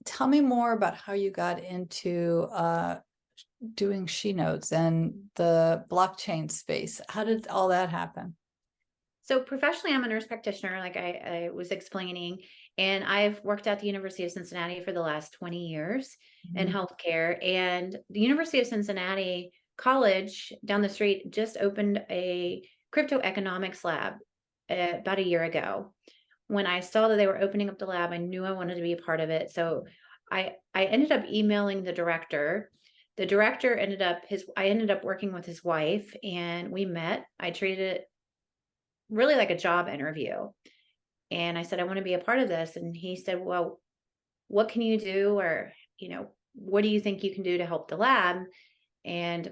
tell me more about how you got into doing SheNodes and the blockchain space. How did all that happen? So professionally, I'm a nurse practitioner, like I was explaining, and I've worked at the University of Cincinnati for the last 20 years in healthcare. And the University of Cincinnati College down the street just opened a crypto economics lab about a year ago. When I saw that they were opening up the lab, I knew I wanted to be a part of it. So I ended up emailing the director. The director I ended up working with his wife, and we met. I treated it really like a job interview. And I said, I want to be a part of this. And he said, well, what can you do? Or, what do you think you can do to help the lab? And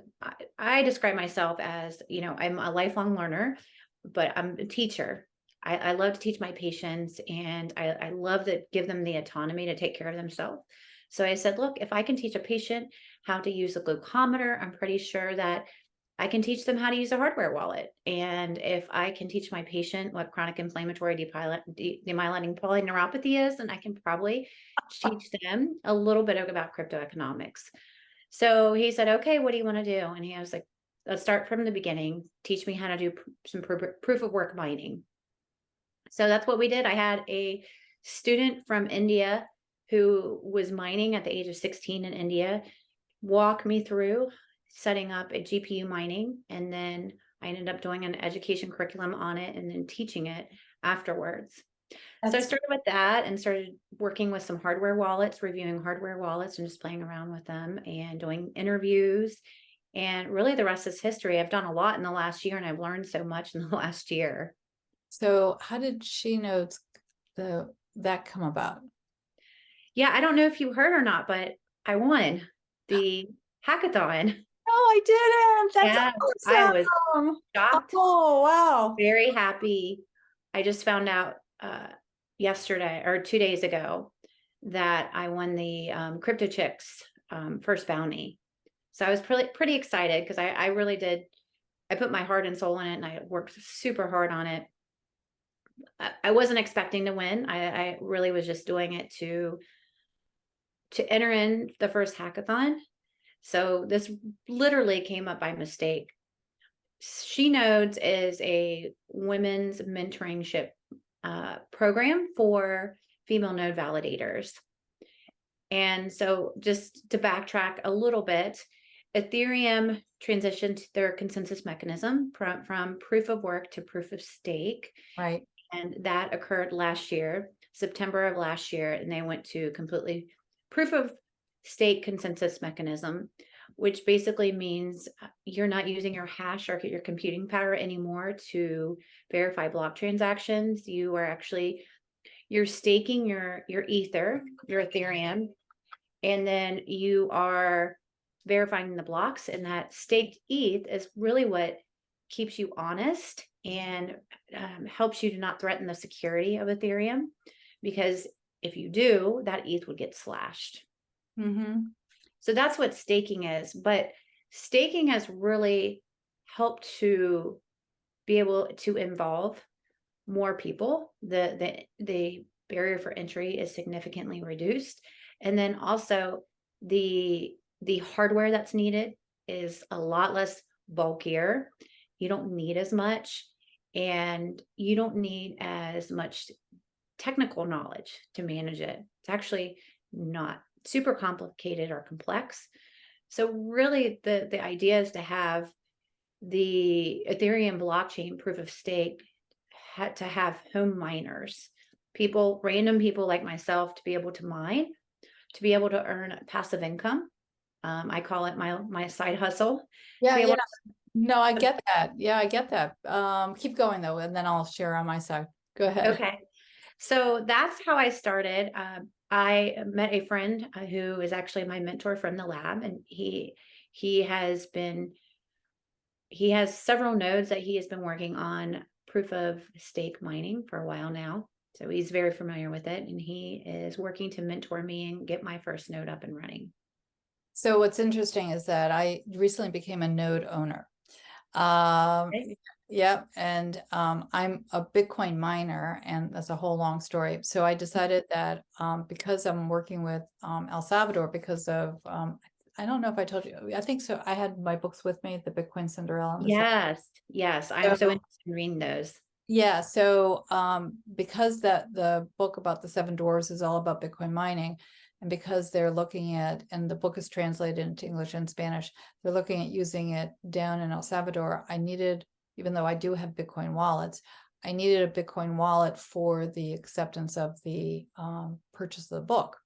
I describe myself as, I'm a lifelong learner, but I'm a teacher. I love to teach my patients, and I love to give them the autonomy to take care of themselves. So I said, look, if I can teach a patient how to use a glucometer, I'm pretty sure that I can teach them how to use a hardware wallet. And if I can teach my patient what chronic inflammatory demyelinating polyneuropathy is, then I can probably teach them a little bit about crypto economics. So he said, okay, what do you want to do? And he was like, let's start from the beginning. Teach me how to do some proof of work mining. So that's what we did. I had a student from India who was mining at the age of 16 in India walk me through setting up a GPU mining. And then I ended up doing an education curriculum on it and then teaching it afterwards. So I started with that and started working with some hardware wallets, reviewing hardware wallets and just playing around with them and doing interviews. And really the rest is history. I've done a lot in the last year, and I've learned so much in the last year. So how did SheNodes that come about? Yeah, I don't know if you heard or not, but I won the hackathon. No, I didn't. That's I was awesome. shocked. Oh, wow. Very happy. I just found out yesterday or 2 days ago that I won the CryptoChicks first bounty. So I was pretty excited because I really did. I put my heart and soul in it, and I worked super hard on it. I wasn't expecting to win. I really was just doing it to enter in the first hackathon. So this literally came up by mistake. SheNodes is a women's mentorship program for female node validators. And so just to backtrack a little bit, Ethereum transitioned their consensus mechanism from proof of work to proof of stake. Right. And that occurred last year, September of last year, and they went to completely proof of stake consensus mechanism, which basically means you're not using your hash or your computing power anymore to verify block transactions. You're staking your ether, your Ethereum, and then you are verifying the blocks, and that staked ETH is really what keeps you honest and helps you to not threaten the security of Ethereum, because if you do, that ETH would get slashed. So that's what staking is. But staking has really helped to be able to involve more people. The barrier for entry is significantly reduced. And then also the hardware that's needed is a lot less bulkier. You don't need as much, and you don't need as much technical knowledge to manage it. It's actually not super complicated or complex. So really the idea is to have the Ethereum blockchain proof of stake to have home miners, random people like myself, to be able to mine, to be able to earn passive income. I call it my side hustle. Yeah. No, I get that. Yeah, I get that. Keep going though, and then I'll share on my side. Go ahead. Okay. So that's how I started. I met a friend who is actually my mentor from the lab, and he has several nodes that he has been working on proof of stake mining for a while now. So he's very familiar with it, and he is working to mentor me and get my first node up and running. So what's interesting is that I recently became a node owner. Yep. And I'm a Bitcoin miner, and that's a whole long story. So I decided that because I'm working with El Salvador, because of I don't know if I told you, I think so. I had my books with me, the Bitcoin Cinderella and the Yes, yes. I'm so so interested in reading those. yeah, so because the book about the seven dwarfs is all about Bitcoin mining, and because they're looking at, and the book is translated into English and Spanish, they're looking at using it down in El Salvador. I needed, even though I do have Bitcoin wallets, I needed a Bitcoin wallet for the acceptance of the purchase of the book.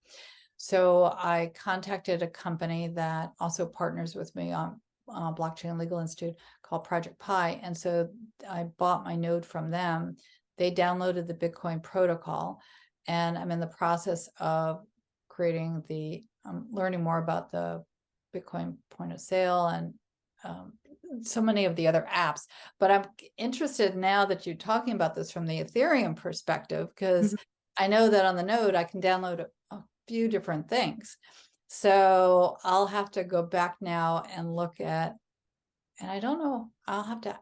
So I contacted a company that also partners with me on Blockchain Legal Institute called Project Pi. And so I bought my node from them. They downloaded the Bitcoin protocol, and I'm in the process of creating the, learning more about the Bitcoin point of sale and so many of the other apps. But I'm interested now that you're talking about this from the Ethereum perspective, because Mhm. I know that on the node I can download a few different things. So I'll have to go back now and look at, and I don't know, I'll have to,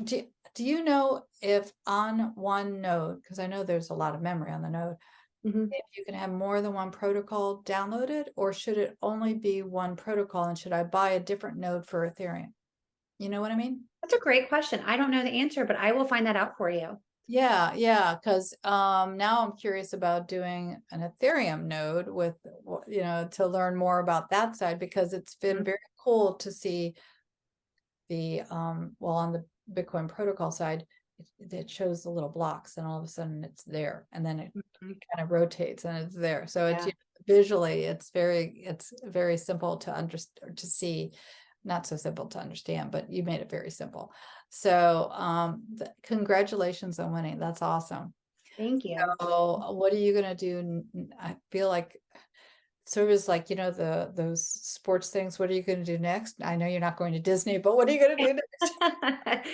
do you know if on one node, because I know there's a lot of memory on the node, Mhm. if you can have more than one protocol downloaded, or should it only be one protocol, and should I buy a different node for Ethereum? You know what I mean? That's a great question. I don't know the answer, but I will find that out for you. Yeah, yeah, because now I'm curious about doing an Ethereum node with, to learn more about that side, because it's been Mhm. very cool to see the well, on the Bitcoin protocol side, it shows the little blocks, and all of a sudden it's there, and then it Mhm. kind of rotates and it's there. So it's, Yeah. visually it's very simple to understand, to see. Not so simple to understand, but you made it very simple. So congratulations on winning. That's awesome. Thank you. So what are you going to do? I feel like sort of is like, those sports things. What are you going to do next? I know you're not going to Disney, but what are you going to do next?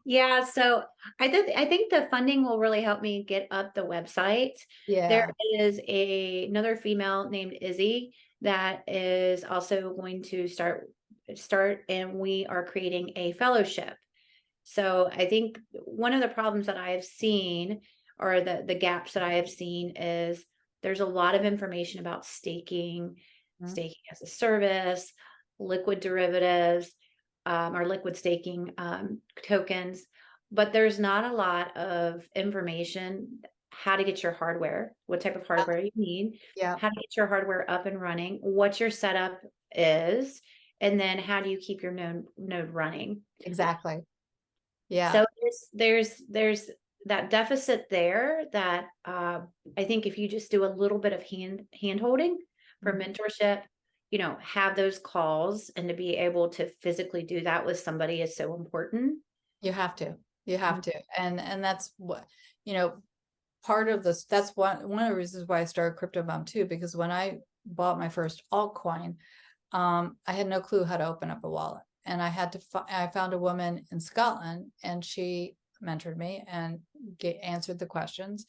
Yeah, so I think the funding will really help me get up the website. There Yeah. is another female named Izzy that is also going to start, and we are creating a fellowship. So I think one of the problems that I have seen, or the gaps that I have seen, is there's a lot of information about staking, Mhm. staking as a service, liquid derivatives, or liquid staking tokens, but there's not a lot of information how to get your hardware, what type of hardware you need, Yeah, how to get your hardware up and running, what your setup is, and then how do you keep your node running. exactly. Yeah. So there's that deficit there that I think if you just do a little bit of hand holding for Mhm. mentorship, have those calls, and to be able to physically do that with somebody is so important. You have to. You have Mhm. to. And that's what, you know, part of this, that's one of the reasons why I started CryptoMom2, because when I bought my first altcoin, I had no clue how to open up a wallet. And I had to, I found a woman in Scotland, and she mentored me and answered the questions.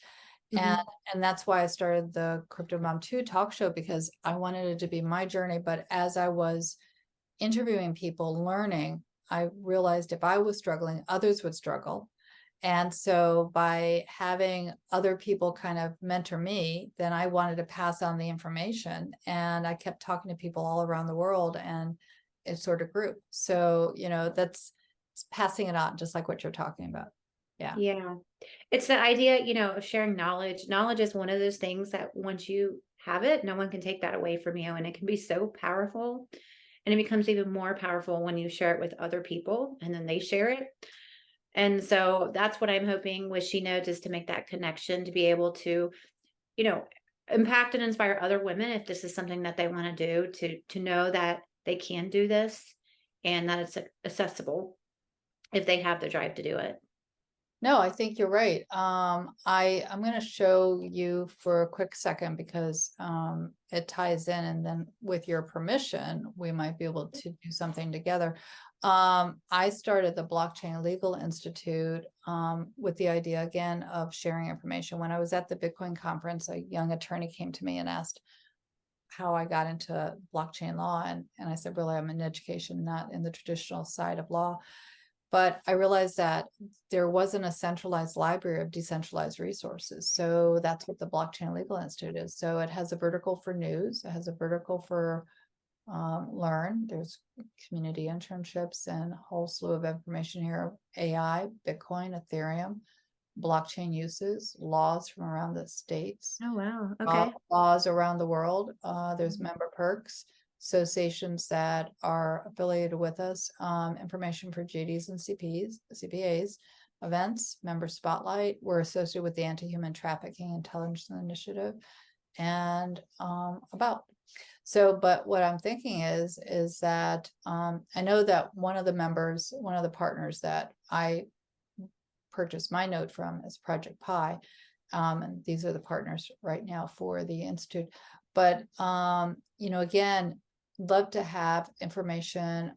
And Mhm. and that's why I started the CryptoMom2 talk show, because I wanted it to be my journey. But as I was interviewing people, learning, I realized if I was struggling, others would struggle. And so by having other people kind of mentor me, then I wanted to pass on the information. And I kept talking to people all around the world, and it sort of grew. So, that's, it's passing it on, just like what you're talking about. Yeah. Yeah. It's the idea, of sharing knowledge. Knowledge is one of those things that once you have it, no one can take that away from you. And it can be so powerful. And it becomes even more powerful when you share it with other people and then they share it. And so that's what I'm hoping with SheNodes, is to make that connection, to be able to, you know, impact and inspire other women if this is something that they want to do, to know that they can do this and that it's accessible if they have the drive to do it. No, I think you're right. I'm going to show you for a quick second, because it ties in, and then with your permission, we might be able to do something together. I started the Blockchain Legal Institute with the idea, again, of sharing information. When I was at the Bitcoin conference, a young attorney came to me and asked how I got into blockchain law, and I said, really, I'm in education, not in the traditional side of law. But I realized that there wasn't a centralized library of decentralized resources. So that's what the Blockchain Legal Institute is. So it has a vertical for news, it has a vertical for learn. There's community internships and a whole slew of information here. AI, Bitcoin, Ethereum, blockchain uses, laws from around the states, Oh, wow. Okay. laws around the world. There's member perks, associations that are affiliated with us, information for GDs and CPAs, events, member spotlight. We're associated with the Anti-Human Trafficking Intelligence Initiative, and about. So, but what I'm thinking is that I know that one of the partners that I purchased my node from is Project Pi. And these are the partners right now for the Institute. But, again, love to have information,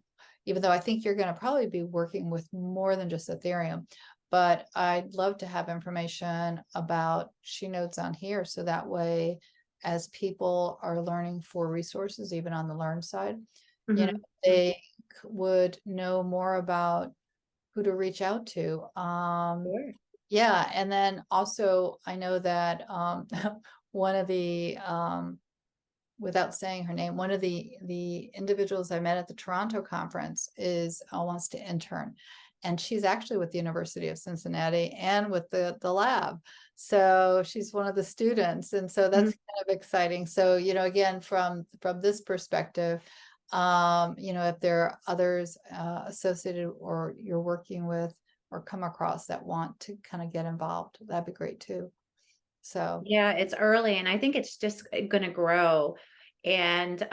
even though I think you're going to probably be working with more than just Ethereum. But I'd love to have information about SheNodes on here. So that way, as people are learning for resources, even on the learn side, they would know more about who to reach out to. Sure. Yeah, and then also I know that one of the without saying her name, one of the individuals I met at the Toronto conference is wants to intern, and she's actually with the University of Cincinnati and with the lab. So she's one of the students, and so that's kind of exciting. So again, from this perspective, if there are others associated or you're working with or come across that want to kind of get involved, that'd be great too. So Yeah, it's early and I think it's just going to grow. And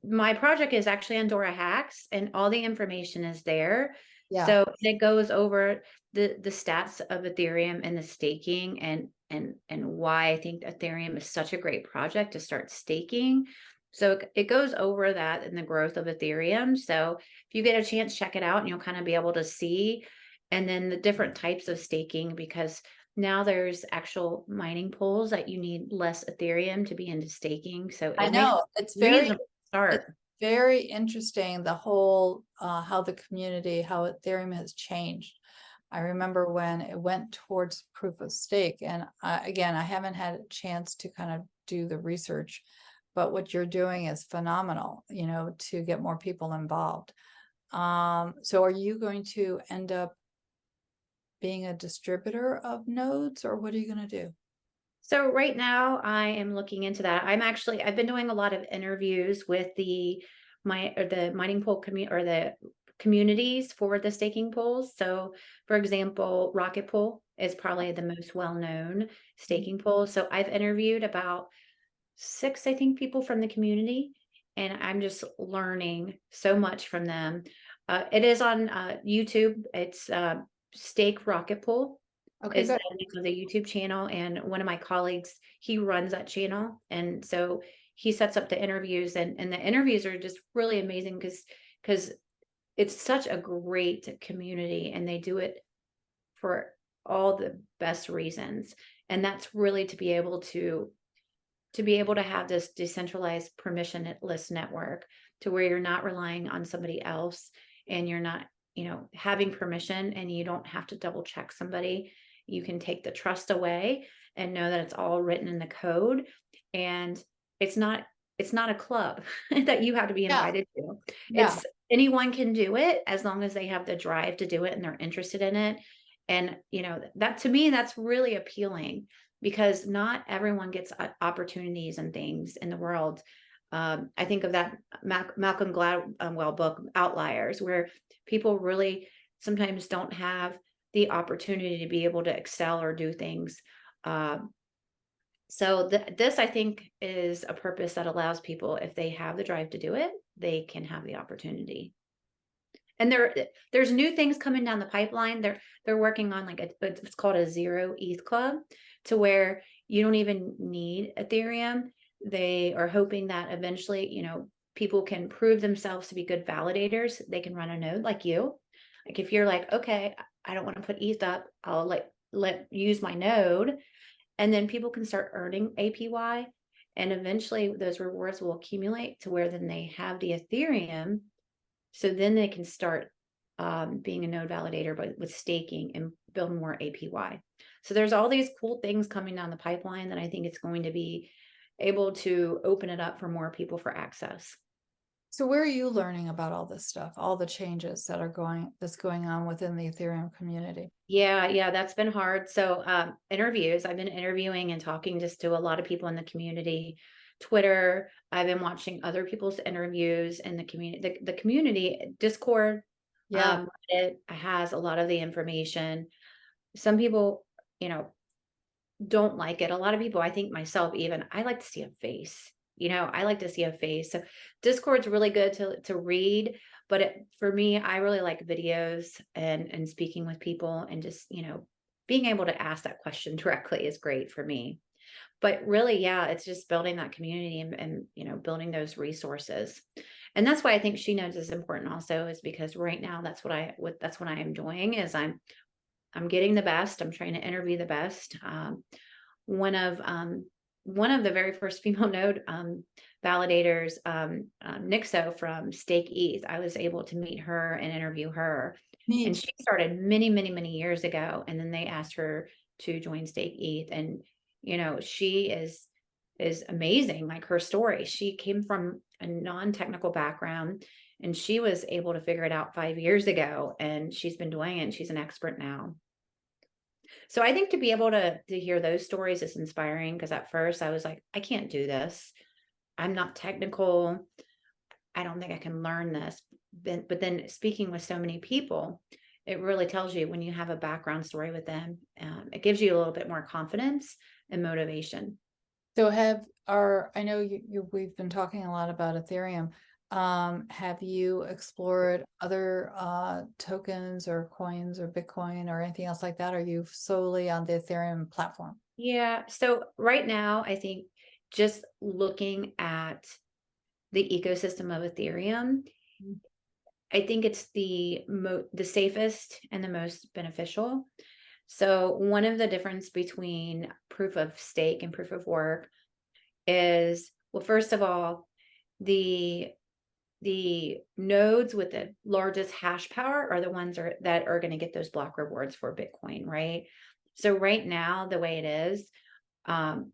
my project is actually on Dora Hacks and all the information is there. yeah, So it goes over the stats of Ethereum and the staking and why I think Ethereum is such a great project to start staking. So it goes over that and the growth of Ethereum. So if you get a chance, check it out and you'll kind of be able to see. And then the different types of staking, because now there's actual mining pools that you need less Ethereum to be into staking. So I it makes know it's reasonable to start. very interesting, the whole how the community, how Ethereum has changed. I remember when it went towards proof of stake, and again, I haven't had a chance to kind of do the research, but what you're doing is phenomenal, to get more people involved. So are you going to end up being a distributor of nodes, or what are you going to do? So right now I am looking into that. I've been doing a lot of interviews with the mining pool community or the communities for the staking pools. So for example, Rocket Pool is probably the most well-known staking pool. So I've interviewed about 6, I think, people from the community, and I'm just learning so much from them. It is on YouTube. It's Stake Rocket Pool Okay, is the good. name of the YouTube channel, and one of my colleagues, he runs that channel, and so he sets up the interviews, and the interviews are just really amazing because it's such a great community, and they do it for all the best reasons, and that's really to be able to have this decentralized permissionless network to where you're not relying on somebody else and you're not having permission and you don't have to double check somebody. You can take the trust away and know that it's all written in the code, and it's not a club that you have to be Yeah, invited to. yeah. It's anyone can do it as long as they have the drive to do it and they're interested in it. And that, to me, that's really appealing because not everyone gets opportunities and things in the world. I think of that Malcolm Gladwell book, Outliers, where people really sometimes don't have the opportunity to be able to excel or do things. So this, I think, is a purpose that allows people, if they have the drive to do it, they can have the opportunity. And there's new things coming down the pipeline. They're working on it's called a zero ETH club, to where you don't even need Ethereum. They are hoping that eventually, people can prove themselves to be good validators. They can run a node like you. Like if you're like, okay, I don't want to put ETH up, I'll use my node, and then people can start earning APY, and eventually those rewards will accumulate to where then they have the Ethereum. So then they can start being a node validator, but with staking and build more APY. So there's all these cool things coming down the pipeline that I think it's going to be able to open it up for more people for access. So where are you learning about all this stuff, all the changes that are that's going on within the Ethereum community? Yeah, that's been hard. So interviews, I've been interviewing and talking just to a lot of people in the community. Twitter, I've been watching other people's interviews in the community. The community Discord, Yeah. it has a lot of the information. Some people, don't like it. A lot of people, I think myself even, I like to see a face. I like to see a face. So Discord's really good to read, but for me, I really like videos and speaking with people and just, being able to ask that question directly is great for me. But really, yeah, it's just building that community and building those resources. And that's why I think SheNodes is important also, is because right now that's what I am doing is I'm getting the best. I'm trying to interview the best. One of the very first female node validators, Nixo from Stake ETH, I was able to meet her and interview her. Neat. And she started many, many, many years ago. And then they asked her to join Stake ETH. And, she is amazing. Like her story, she came from a non-technical background and she was able to figure it out 5 years ago. And she's been doing it and she's an expert now. So I think to be able to hear those stories is inspiring, because at first I was like, I can't do this. I'm not technical. I don't think I can learn this. But then speaking with so many people, it really tells you when you have a background story with them, it gives you a little bit more confidence and motivation. So I know we've been talking a lot about Ethereum. Have you explored other tokens or coins or Bitcoin or anything else like that? Are you solely on the Ethereum platform? Yeah. So right now, I think just looking at the ecosystem of Ethereum, I think it's the safest and the most beneficial. So one of the difference between proof of stake and proof of work is, well, first of all, the nodes with the largest hash power are the ones that are going to get those block rewards for Bitcoin, right? So right now, the way it is,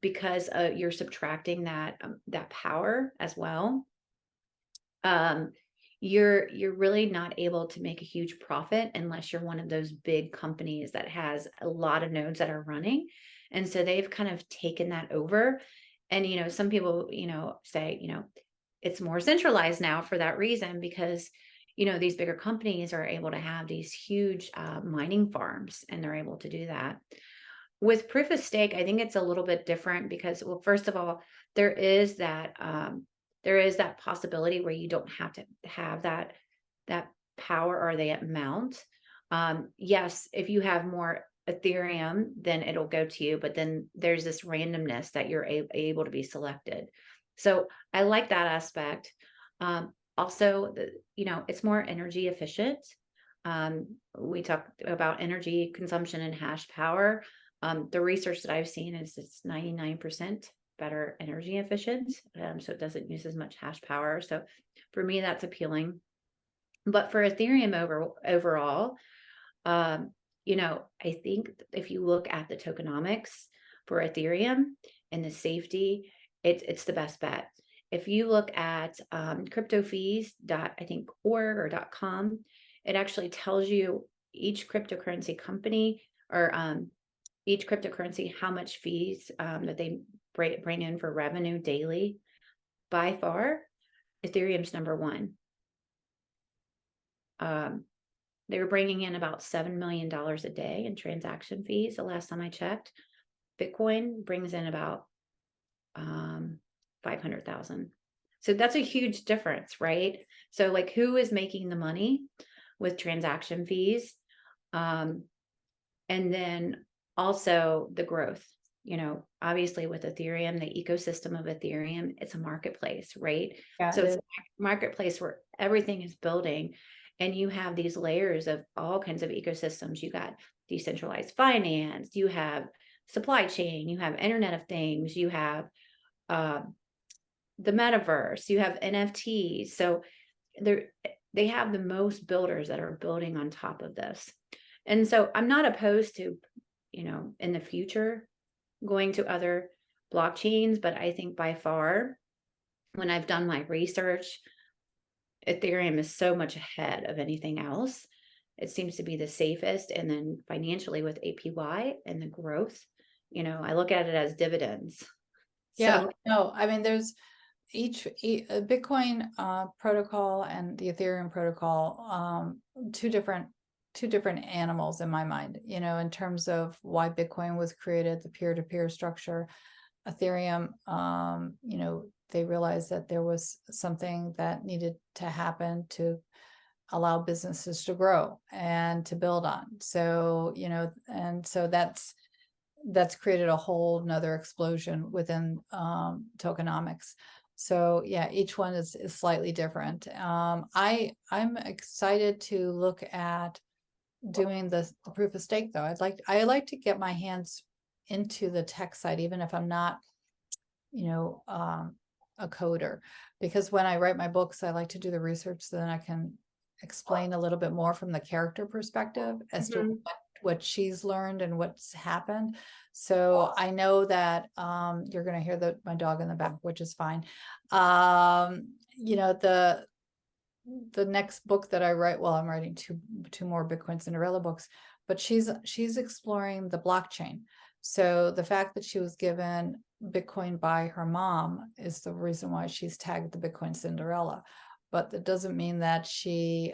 because you're subtracting that power as well, you're really not able to make a huge profit unless you're one of those big companies that has a lot of nodes that are running. And so they've kind of taken that over. And some people say it's more centralized now for that reason, because these bigger companies are able to have these huge mining farms, and they're able to do that. With proof of stake, I think it's a little bit different because, well, first of all, there is that possibility where you don't have to have that power or the amount. Yes, if you have more Ethereum, then it'll go to you, but then there's this randomness that you're able to be selected. So I like that aspect. Also, it's more energy efficient. We talked about energy consumption and hash power. The research that I've seen is it's 99% better energy efficient. So it doesn't use as much hash power. So for me, that's appealing. But for Ethereum overall, I think if you look at the tokenomics for Ethereum and the safety, it's the best bet. If you look at cryptofees.org or .com, it actually tells you each cryptocurrency company or each cryptocurrency how much fees that they bring in for revenue daily. By far, Ethereum's number one. They were bringing in about $7 million a day in transaction fees the last time I checked. Bitcoin brings in about 500,000. So that's a huge difference, right? So like, who is making the money with transaction fees? And then also the growth, obviously with Ethereum, the ecosystem of Ethereum, it's a marketplace, right? Yeah, so it's a marketplace where everything is building, and you have these layers of all kinds of ecosystems. You got decentralized finance, you have supply chain, you have Internet of Things, you have the metaverse, you have NFTs. So they have the most builders that are building on top of this. And so I'm not opposed to, in the future going to other blockchains, but I think by far, when I've done my research, Ethereum is so much ahead of anything else. It seems to be the safest. And then financially with APY and the growth, I look at it as dividends. Yeah, So no, I mean, there's each Bitcoin protocol and the Ethereum protocol, two different animals in my mind, in terms of why Bitcoin was created, the peer-to-peer structure. Ethereum, they realized that there was something that needed to happen to allow businesses to grow and to build on. So, and so that's created a whole nother explosion within tokenomics. So yeah, each one is slightly different. I'm excited to look at doing the proof of stake though. I like to get my hands into the tech side, even if I'm not, a coder, because when I write my books, I like to do the research so then I can explain a little bit more from the character perspective as to what she's learned and what's happened. So I know that you're going to hear my dog in the back, which is fine. The next book that I write, well, I'm writing two more Bitcoin Cinderella books, but she's exploring the blockchain. So the fact that she was given Bitcoin by her mom is the reason why she's tagged the Bitcoin Cinderella. But that doesn't mean that she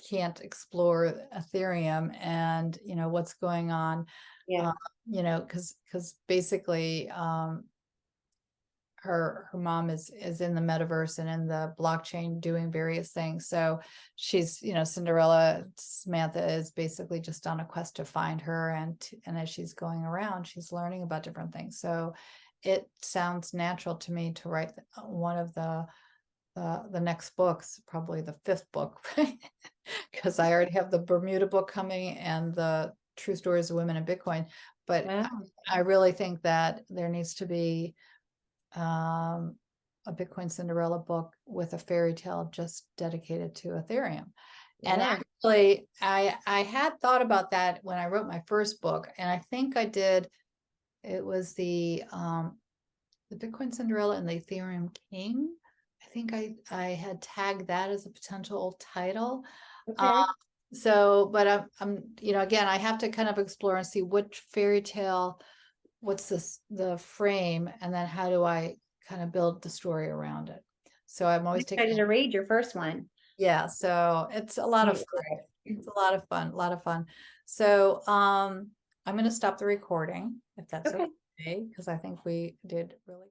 can't explore Ethereum and what's going on. yeah, Because basically her mom is in the metaverse and in the blockchain doing various things. So she's, Cinderella, Samantha is basically just on a quest to find her, and as she's going around, she's learning about different things. So it sounds natural to me to write one of the next books, probably the 5th book, right? Because I already have the Bermuda book coming and the True Stories of Women in Bitcoin. But wow. I really think that there needs to be a Bitcoin Cinderella book with a fairy tale just dedicated to Ethereum. And Yeah. actually, I had thought about that when I wrote my first book, and I think I did. It was the Bitcoin Cinderella and the Ethereum King. I think I had tagged that as a potential title. Okay. So, but I'm again, I have to kind of explore and see which fairy tale, what's the frame, and then how do I kind of build the story around it. So I'm I'm always excited taking, to read your first one. yeah, so it's a lot of Wait fun. for it. It's a lot of fun, a lot of fun. So I'm going to stop the recording if that's Okay. okay, because I think we did really